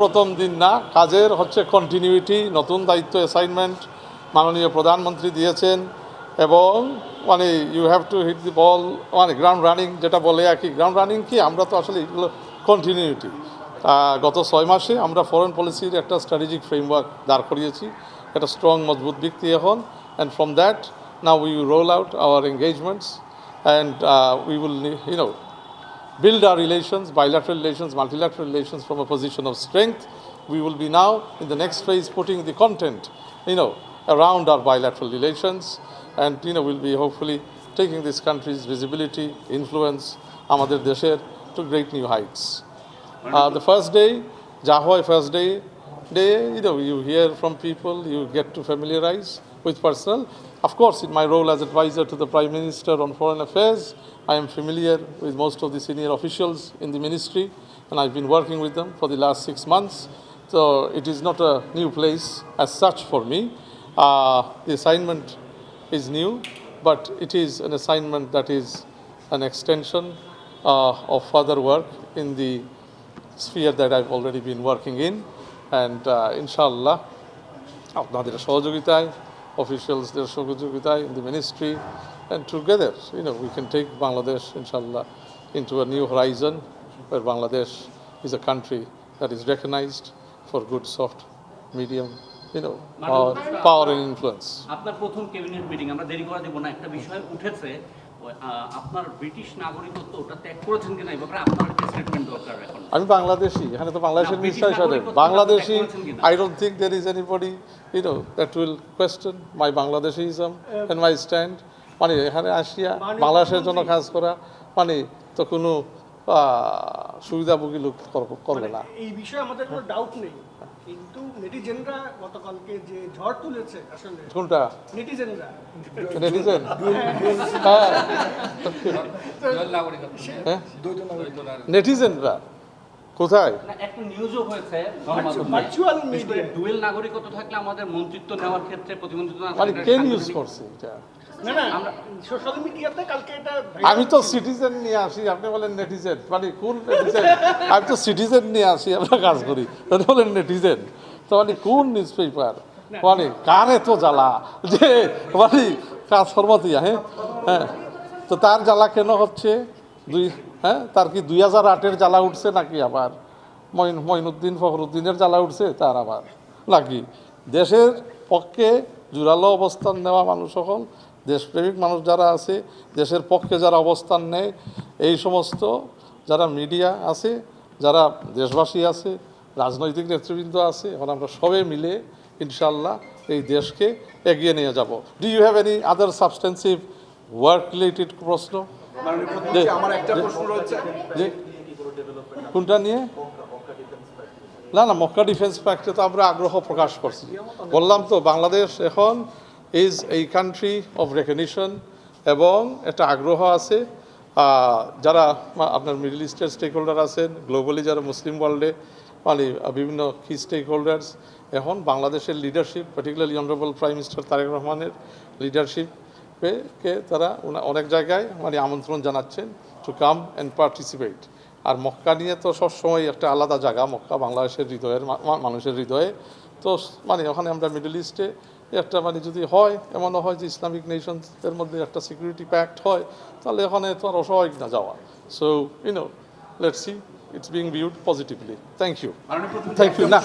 প্রথম দিন না, কাজের হচ্ছে কন্টিনিউটি, নতুন দায়িত্ব অ্যাসাইনমেন্ট মাননীয় প্রধানমন্ত্রী দিয়েছেন এবং মানে ইউ হ্যাভ টু হিট দি বল, মানে গ্রাউন্ড রানিং যেটা বলে আর কি। গ্রাউন্ড রানিং কি, আমরা তো আসলে এগুলো কন্টিনিউটি। গত 6 মাসে আমরা ফরেন পলিসির একটা স্ট্র্যাটেজিক ফ্রেমওয়ার্ক দাঁড় করিয়েছি, একটা স্ট্রং মজবুত ভিত্তি এখন। And from that now we roll out hour engagements and we will build our relations, bilateral relations, multilateral relations from a position of strength. We will be now in the next phase putting the content, around our bilateral relations, and we'll be hopefully taking this country's visibility, influence, আমাদের দেশের to great new heights. The first day, Jahoy first day, you hear from people, you get to familiarize with personnel. Of course, in my role as advisor to the Prime Minister on Foreign Affairs, I am familiar with most of the senior officials in the ministry, and I've been working with them for the last 6 months. So it is not a new place as such for me. The assignment is new, but it is an assignment that is an extension of further work in the sphere that I've already been working in. And inshallah, আপনাদের সহযোগিতায়, অফিসিয়ালসদের সহযোগিতায় in the ministry, and together, we can take Bangladesh, inshallah, into a new horizon where Bangladesh is a country that is recognized for good, soft, medium, power and influence. আপনার প্রথম cabinet meeting, আমরা দেরি করা দেব না, একটা বিষয় উঠেছে, আপনার ব্রিটিশ নাগরিকত্ব ওটা ত্যাগ করেছেন কিনা এই ব্যাপারে আপনার একটা স্টেটমেন্ট দরকার এখন। আমি বাংলাদেশি, এখানে তো বাংলাদেশের মিনিস্টার হিসেবে Bangladeshi, I don't think there is anybody that will question my Bangladeshism and my stand. মানে এখানে আসিয়া বাংলাদেশের জন্য কাজ করা মানে তো কোনো সুবিধাভোগী লোক করবে না। এই বিষয়ে আমাদের কোনো ডাউট নেই, কিন্তু নেটিজেনরা গতকালকে যে ঝড় তুলেছে আসলে। কোনটা নেটিজেনরা? নেটিজেন? হ্যাঁ, নেটিজেনরা কোথায়? একটা নিউজও হয়েছে ভার্চুয়াল মিডিয়া, ডুয়েল নাগরিকত্ব থাকলে আমাদের মন্ত্রিত্ব নেওয়ার ক্ষেত্রে প্রতিবন্ধিত না। মানে কে নিউজ করছে এটা? সোশ্যাল মিডিয়াতে কালকে এটা আমি তো সিটিজেন নিয়ে আসি, আপনি বলেন নেটিজেন, মানে কোন নেটিজেন? আমি তো সিটিজেন নিয়ে আসি, আমরা কাজ করি, আপনি বলেন নেটিজেন। তো মানে কোন নিউজ পেপার, মানে কারে তো জ্বালা যে মানে কাজ সর্বতিয়া। হ্যাঁ হ্যাঁ, তো তার জ্বালা কেন হচ্ছে? তার কি 2008-এর জ্বালা উঠছে নাকি আবার মঈনুদ্দিন ফখরুদ্দিনের জ্বালা উঠছে তার আবার নাকি? দেশের পক্ষে জোরালো অবস্থান নেওয়া মানুষ সকল, দেশপ্রেমিক মানুষ যারা আছে, দেশের পক্ষে যারা অবস্থান নেয়, এই সমস্ত যারা মিডিয়া আছে, যারা দেশবাসী আছে, রাজনৈতিক নেতৃবৃন্দ আছে, এখন আমরা সবাই মিলে ইনশাল্লাহ এই দেশকে এগিয়ে নিয়ে যাব। Do you have any other substantive work related প্রশ্ন? আমার একটা প্রশ্ন রয়েছে, কোনটা নিয়ে? না, মক্কা ডিফেন্স প্যাক্টে তো আমরা আগ্রহ প্রকাশ করছি। বললাম তো, বাংলাদেশ এখন ইজ এই কান্ট্রি অফ রেকগনিশন এবং একটা আগ্রহ আছে। যারা আপনার মিডল ইস্টের স্টেক হোল্ডার আছেন, গ্লোবালি যারা মুসলিম ওয়ার্ল্ডে মানে বিভিন্ন কি স্টেক হোল্ডার্স এখন বাংলাদেশের leadership, particularly honourable prime minister Tarique রহমানের লিডারশিপকে তারা অনেক জায়গায় মানে আমন্ত্রণ জানাচ্ছেন টু কাম অ্যান্ড পার্টিসিপেট। আর মক্কা নিয়ে তো সবসময় একটা আলাদা জায়গা, মক্কা বাংলাদেশের হৃদয়ের মানুষের হৃদয়ে। তো মানে ওখানে আমরা মিডল ইস্টে একটা মানে যদি হয়, এমনও হয় যে ইসলামিক নেশনসের মধ্যে একটা সিকিউরিটি প্যাক্ট হয়, তাহলে এখানে তো আর অসহায় না যাওয়া। So let's see, it's being viewed positively. Thank you না।